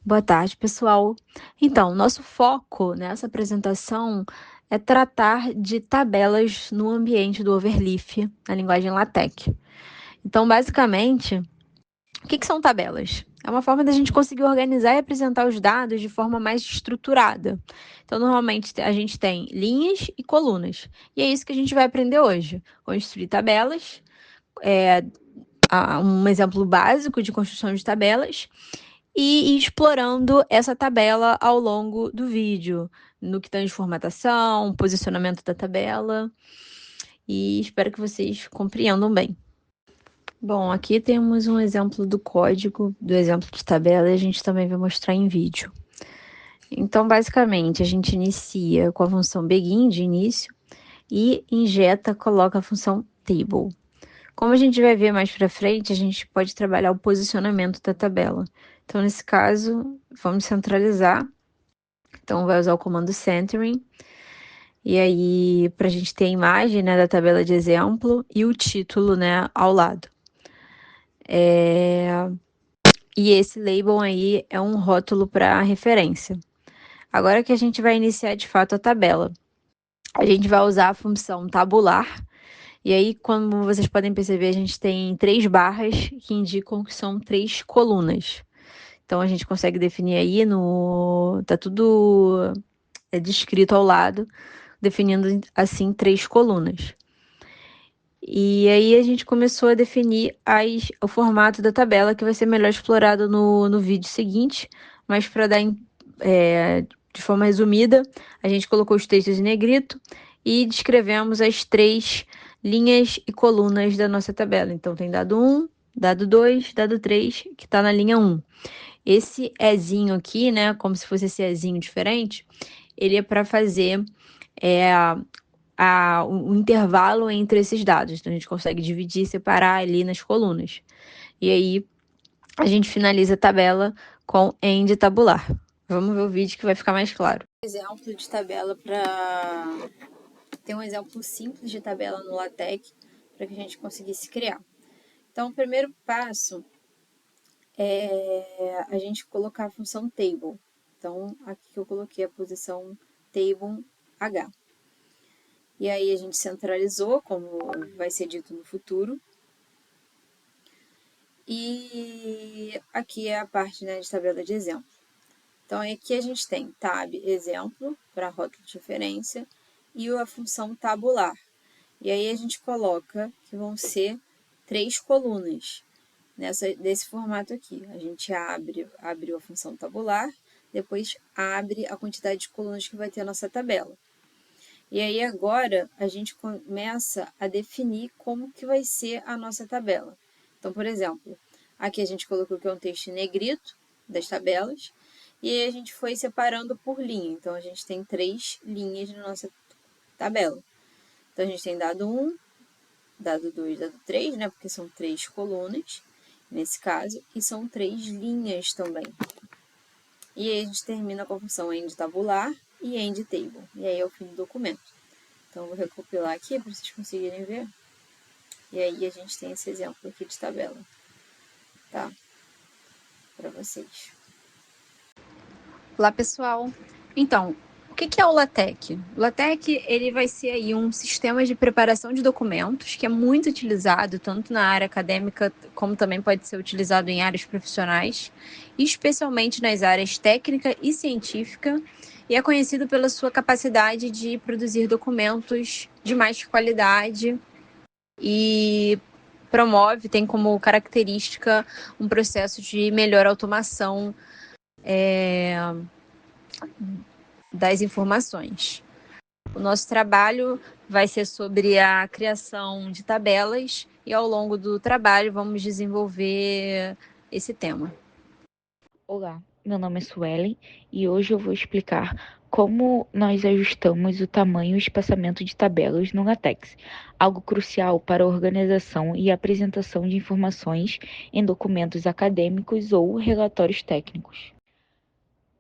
Boa tarde, pessoal. Então, nosso foco nessa apresentação é tratar de tabelas no ambiente do Overleaf, na linguagem LaTeX. Então, basicamente, o que são tabelas? É uma forma da gente conseguir organizar e apresentar os dados de forma mais estruturada. Então, normalmente, a gente tem linhas e colunas. E é isso que a gente vai aprender hoje. Construir tabelas, um exemplo básico de construção de tabelas, e ir explorando essa tabela ao longo do vídeo, no que tange formatação, posicionamento da tabela, e espero que vocês compreendam bem. Bom, aqui temos um exemplo do código, do exemplo de tabela, e a gente também vai mostrar em vídeo. Então, basicamente, a gente inicia com a função begin de início e injeta, coloca a função table. Como a gente vai ver mais para frente, a gente pode trabalhar o posicionamento da tabela. Então, nesse caso, vamos centralizar. Então, vai usar o comando centering. E aí, para a gente ter a imagem, né, da tabela de exemplo e o título, né, ao lado. E esse label aí é um rótulo para referência. Agora que a gente vai iniciar de fato a tabela, a gente vai usar a função tabular. E aí, como vocês podem perceber, a gente tem 3 barras que indicam que são 3 colunas. Então, a gente consegue definir aí tá tudo descrito ao lado, definindo assim 3 colunas. E aí a gente começou a definir o formato da tabela, que vai ser melhor explorado no vídeo seguinte, mas para dar de forma resumida, a gente colocou os textos em negrito e descrevemos as 3 linhas e colunas da nossa tabela. Então tem dado 1, dado 2, dado 3, que está na linha 1. Esse ezinho aqui, né, como se fosse esse ezinho diferente, ele é para fazer o intervalo entre esses dados. Então, a gente consegue dividir e separar ali nas colunas. E aí, a gente finaliza a tabela com end tabular. Vamos ver o vídeo que vai ficar mais claro. Exemplo de tabela para... Tem um exemplo simples de tabela no LaTeX para que a gente conseguisse criar. Então, o primeiro passo é a gente colocar a função table. Então, aqui eu coloquei a posição table H. E aí a gente centralizou, como vai ser dito no futuro. E aqui é a parte, né, de tabela de exemplo. Então, aqui a gente tem tab exemplo, para rótulo de referência, e a função tabular. E aí a gente coloca que vão ser 3 colunas desse formato aqui. A gente abre a função tabular, depois abre a quantidade de colunas que vai ter a nossa tabela. E aí agora a gente começa a definir como que vai ser a nossa tabela. Então, por exemplo, aqui a gente colocou que é um texto em negrito das tabelas, e aí a gente foi separando por linha. Então, a gente tem 3 linhas na nossa tabela. Então, a gente tem dado 1, dado 2, dado 3, né? Porque são 3 colunas, nesse caso, e são 3 linhas também. E aí a gente termina com a função end tabular e end table. E aí é o fim do documento. Então, vou recopilar aqui para vocês conseguirem ver. E aí a gente tem esse exemplo aqui de tabela, tá? Para vocês. Olá, pessoal. Então, o que é o LaTeX? O LaTeX, ele vai ser aí um sistema de preparação de documentos que é muito utilizado tanto na área acadêmica como também pode ser utilizado em áreas profissionais, especialmente nas áreas técnica e científica, e é conhecido pela sua capacidade de produzir documentos de mais qualidade e tem como característica um processo de melhor automação das informações. O nosso trabalho vai ser sobre a criação de tabelas e ao longo do trabalho vamos desenvolver esse tema. Olá, meu nome é Suelen e hoje eu vou explicar como nós ajustamos o tamanho e espaçamento de tabelas no LaTeX, algo crucial para a organização e apresentação de informações em documentos acadêmicos ou relatórios técnicos.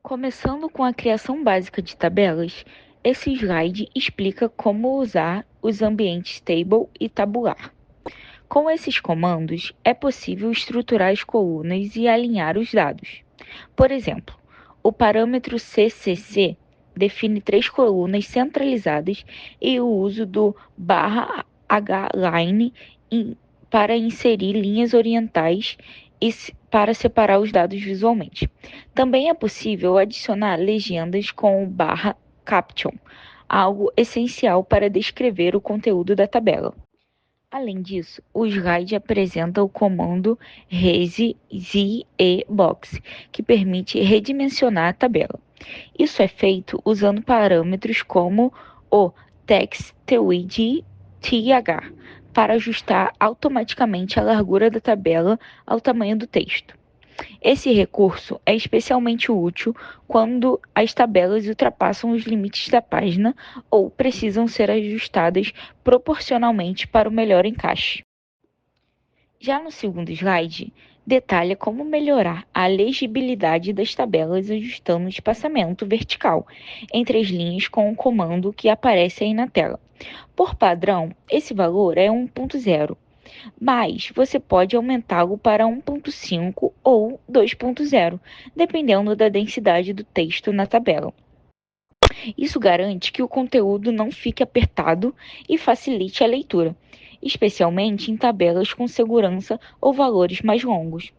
Começando com a criação básica de tabelas, esse slide explica como usar os ambientes table e tabular. Com esses comandos, é possível estruturar as colunas e alinhar os dados. Por exemplo, o parâmetro CCC define 3 colunas centralizadas e o uso do /hline para inserir linhas orientais e para separar os dados visualmente. Também é possível adicionar legendas com o /caption, algo essencial para descrever o conteúdo da tabela. Além disso, o slide apresenta o comando resizebox, que permite redimensionar a tabela. Isso é feito usando parâmetros como o TextWidth para ajustar automaticamente a largura da tabela ao tamanho do texto. Esse recurso é especialmente útil quando as tabelas ultrapassam os limites da página ou precisam ser ajustadas proporcionalmente para o melhor encaixe. Já no segundo slide, detalha como melhorar a legibilidade das tabelas ajustando o espaçamento vertical entre as linhas com o comando que aparece aí na tela. Por padrão, esse valor é 1.0, mas você pode aumentá-lo para 1.5 ou 2.0, dependendo da densidade do texto na tabela. Isso garante que o conteúdo não fique apertado e facilite a leitura, especialmente em tabelas com segurança ou valores mais longos.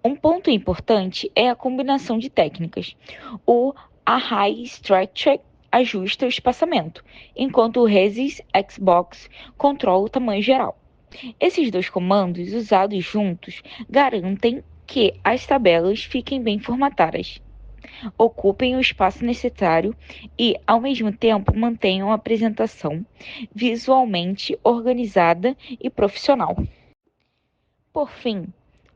Um ponto importante é a combinação de técnicas. O Array Stretcher ajusta o espaçamento, enquanto o Resist Xbox controla o tamanho geral. Esses dois comandos, usados juntos, garantem que as tabelas fiquem bem formatadas, ocupem o espaço necessário e, ao mesmo tempo, mantenham a apresentação visualmente organizada e profissional. Por fim,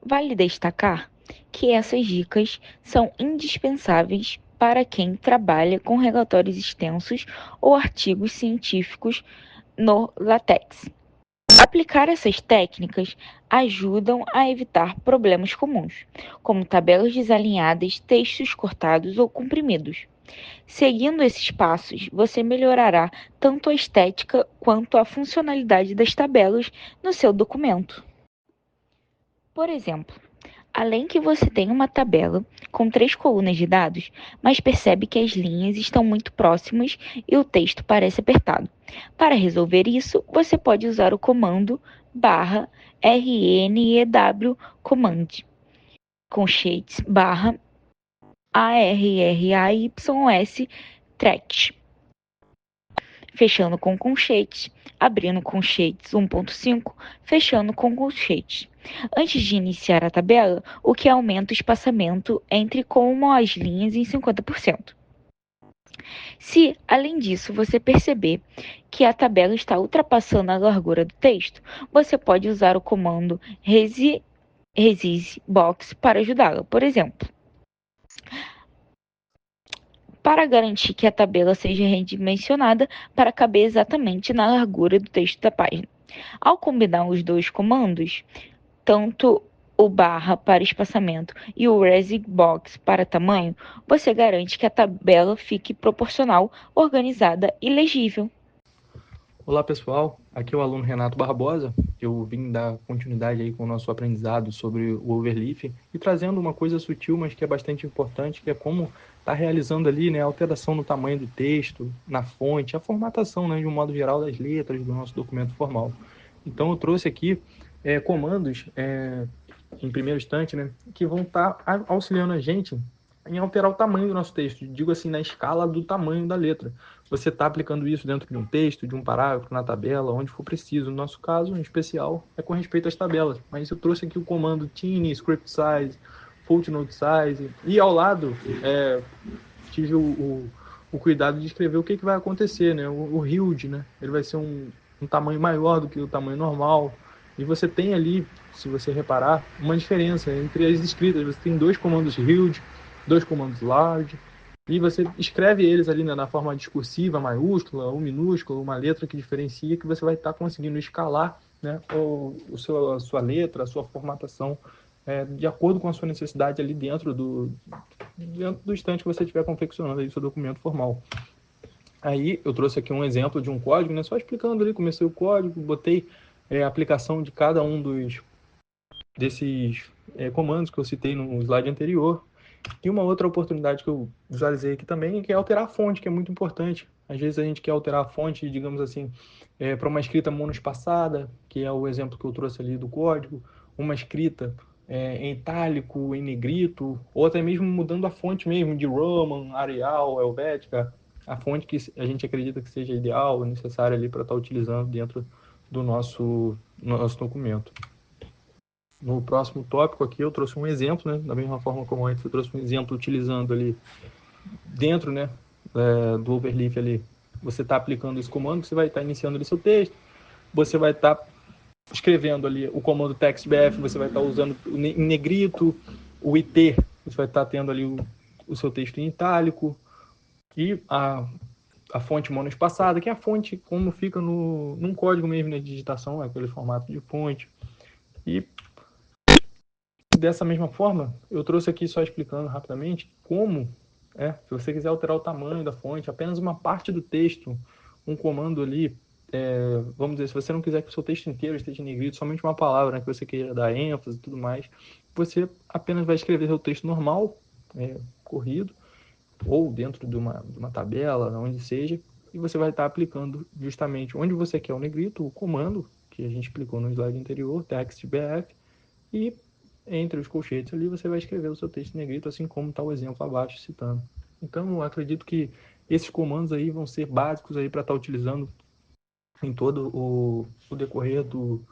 vale destacar que essas dicas são indispensáveis para quem trabalha com relatórios extensos ou artigos científicos no LaTeX. Aplicar essas técnicas ajudam a evitar problemas comuns, como tabelas desalinhadas, textos cortados ou comprimidos. Seguindo esses passos, você melhorará tanto a estética quanto a funcionalidade das tabelas no seu documento. Por exemplo, além que você tem uma tabela com 3 colunas de dados, mas percebe que as linhas estão muito próximas e o texto parece apertado. Para resolver isso, você pode usar o comando /RNEW command conchetes /ARRAYS tract, fechando com conchetes, abrindo conchetes 1.5, fechando com conchetes. Antes de iniciar a tabela, o que aumenta o espaçamento entre como as linhas em 50%. Se, além disso, você perceber que a tabela está ultrapassando a largura do texto, você pode usar o comando resizebox para ajudá-la. Por exemplo, para garantir que a tabela seja redimensionada para caber exatamente na largura do texto da página. Ao combinar os dois comandos, tanto o barra para espaçamento e o resizebox para tamanho, você garante que a tabela fique proporcional, organizada e legível. Olá pessoal, aqui é o aluno Renato Barbosa. Eu vim dar continuidade aí com o nosso aprendizado sobre o overleaf e trazendo uma coisa sutil, mas que é bastante importante, que é como está realizando ali, né, a alteração no tamanho do texto, na fonte, a formatação, né, de um modo geral das letras do nosso documento formal. Então eu trouxe aqui comandos em primeiro instante, né, que vão estar auxiliando a gente em alterar o tamanho do nosso texto, digo assim, na escala do tamanho da letra. Você está aplicando isso dentro de um texto, de um parágrafo, na tabela, onde for preciso. No nosso caso, em especial, é com respeito às tabelas. Mas eu trouxe aqui o comando tiny, script size, footnote size, e ao lado tive o cuidado de escrever o que vai acontecer, né? O HUD, né? Ele vai ser um tamanho maior do que o tamanho normal. E você tem ali, se você reparar, uma diferença entre as escritas. Você tem 2 comandos HUD, 2 comandos large, e você escreve eles ali, né, na forma discursiva, maiúscula ou minúscula, uma letra que diferencia, que você vai estar conseguindo escalar, né, a sua letra, a sua formatação, de acordo com a sua necessidade ali dentro do estante que você estiver confeccionando aí o seu documento formal. Aí eu trouxe aqui um exemplo de um código, né, só explicando ali, comecei o código, botei a aplicação de cada um desses comandos que eu citei no slide anterior, E uma outra oportunidade que eu visualizei aqui também é que é alterar a fonte, que é muito importante. Às vezes a gente quer alterar a fonte, digamos assim, para uma escrita monoespaçada, que é o exemplo que eu trouxe ali do código, uma escrita em itálico, em negrito, ou até mesmo mudando a fonte mesmo, de Roman, Arial, Helvética, a fonte que a gente acredita que seja ideal, necessária ali para estar utilizando dentro do nosso documento. No próximo tópico aqui eu trouxe um exemplo, né? Da mesma forma como antes eu trouxe um exemplo utilizando ali dentro, né, do overleaf ali. Você está aplicando esse comando, você vai estar iniciando ali seu texto, você vai estar escrevendo ali o comando textbf, você vai estar usando em negrito, o it, você vai estar tendo ali o seu texto em itálico e a fonte monoespaçada, que é a fonte como fica num código mesmo, né, de digitação, aquele formato de fonte. E dessa mesma forma, eu trouxe aqui só explicando rapidamente como, se você quiser alterar o tamanho da fonte, apenas uma parte do texto, um comando ali, vamos dizer, se você não quiser que o seu texto inteiro esteja em negrito, somente uma palavra, né, que você queira dar ênfase e tudo mais, você apenas vai escrever seu texto normal, corrido, ou dentro de uma tabela, onde seja, e você vai estar aplicando justamente onde você quer o negrito, o comando, que a gente explicou no slide anterior, textbf, e entre os colchetes ali você vai escrever o seu texto em negrito, assim como está o exemplo abaixo citando. Então, eu acredito que esses comandos aí vão ser básicos aí para estar utilizando em todo o decorrer do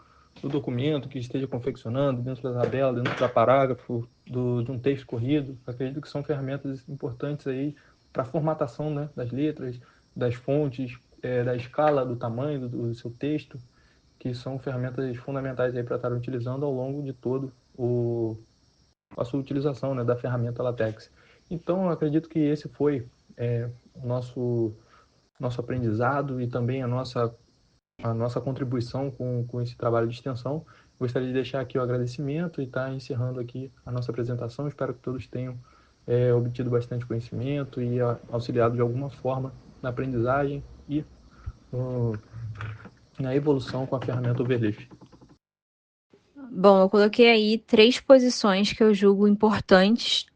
documento que esteja confeccionando, dentro da tabela, dentro do parágrafo, de um texto corrido. Acredito que são ferramentas importantes aí para a formatação, né, das letras, das fontes, da escala, do tamanho do seu texto, que são ferramentas fundamentais aí para estar utilizando ao longo de todo a sua utilização, né, da ferramenta LaTeX. Então, eu acredito que esse foi o nosso aprendizado e também a nossa contribuição com esse trabalho de extensão. Gostaria de deixar aqui o agradecimento e estar encerrando aqui a nossa apresentação. Espero que todos tenham obtido bastante conhecimento e auxiliado de alguma forma na aprendizagem e na evolução com a ferramenta Overleaf. Bom, eu coloquei aí 3 posições que eu julgo importantes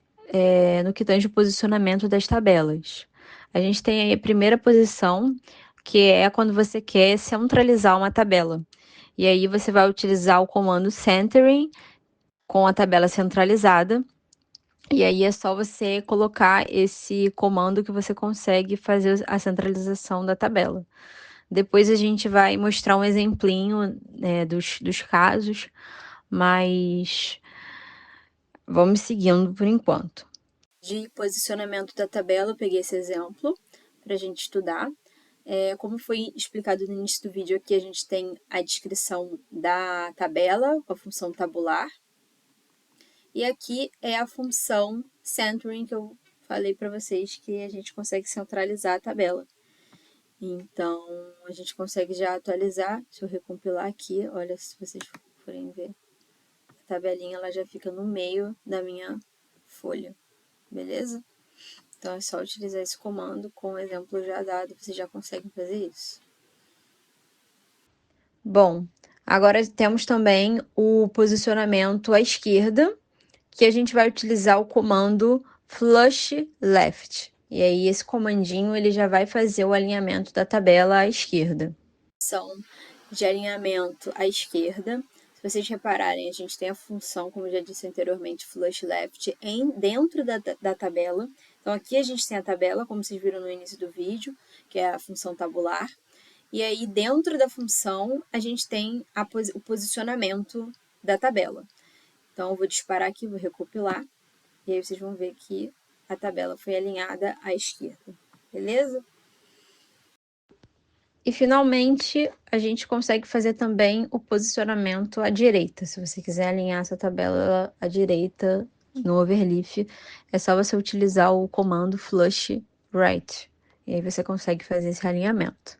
no que tange o posicionamento das tabelas. A gente tem aí a primeira posição, que é quando você quer centralizar uma tabela. E aí você vai utilizar o comando centering com a tabela centralizada. E aí é só você colocar esse comando que você consegue fazer a centralização da tabela. Depois a gente vai mostrar um exemplinho, né, dos casos, mas vamos seguindo por enquanto. De posicionamento da tabela, eu peguei esse exemplo para a gente estudar. Como foi explicado no início do vídeo, aqui a gente tem a descrição da tabela, com a função tabular. E aqui é a função centering, que eu falei para vocês que a gente consegue centralizar a tabela. Então, a gente consegue já atualizar. Se eu recompilar aqui, olha, se vocês forem ver, a tabelinha ela já fica no meio da minha folha, beleza? Então, é só utilizar esse comando com o exemplo já dado, vocês já conseguem fazer isso. Bom, agora temos também o posicionamento à esquerda, que a gente vai utilizar o comando flush left. E aí, esse comandinho, ele já vai fazer o alinhamento da tabela à esquerda. São de alinhamento à esquerda. Se vocês repararem, a gente tem a função, como eu já disse anteriormente, flush left, dentro da tabela. Então, aqui a gente tem a tabela, como vocês viram no início do vídeo, que é a função tabular. E aí, dentro da função, a gente tem o posicionamento da tabela. Então, eu vou disparar aqui, vou recopilar, e aí vocês vão ver que a tabela foi alinhada à esquerda, beleza? E, finalmente, a gente consegue fazer também o posicionamento à direita. Se você quiser alinhar essa tabela à direita no overleaf, é só você utilizar o comando flush right. E aí você consegue fazer esse alinhamento.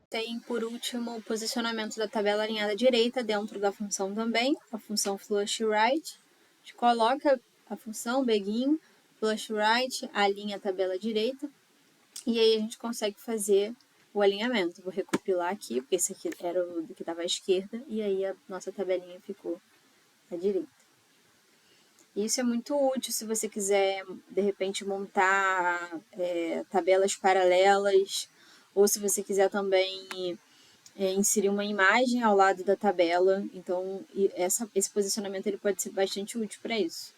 Tem, por último, o posicionamento da tabela alinhada à direita dentro da função também, a função flush right. A gente coloca a função begin, flush right, alinha a tabela à direita, e aí a gente consegue fazer o alinhamento. Vou recopilar aqui, porque esse aqui era o que estava à esquerda, e aí a nossa tabelinha ficou à direita. E isso é muito útil se você quiser, de repente, montar tabelas paralelas, ou se você quiser também inserir uma imagem ao lado da tabela. Então, esse posicionamento ele pode ser bastante útil para isso.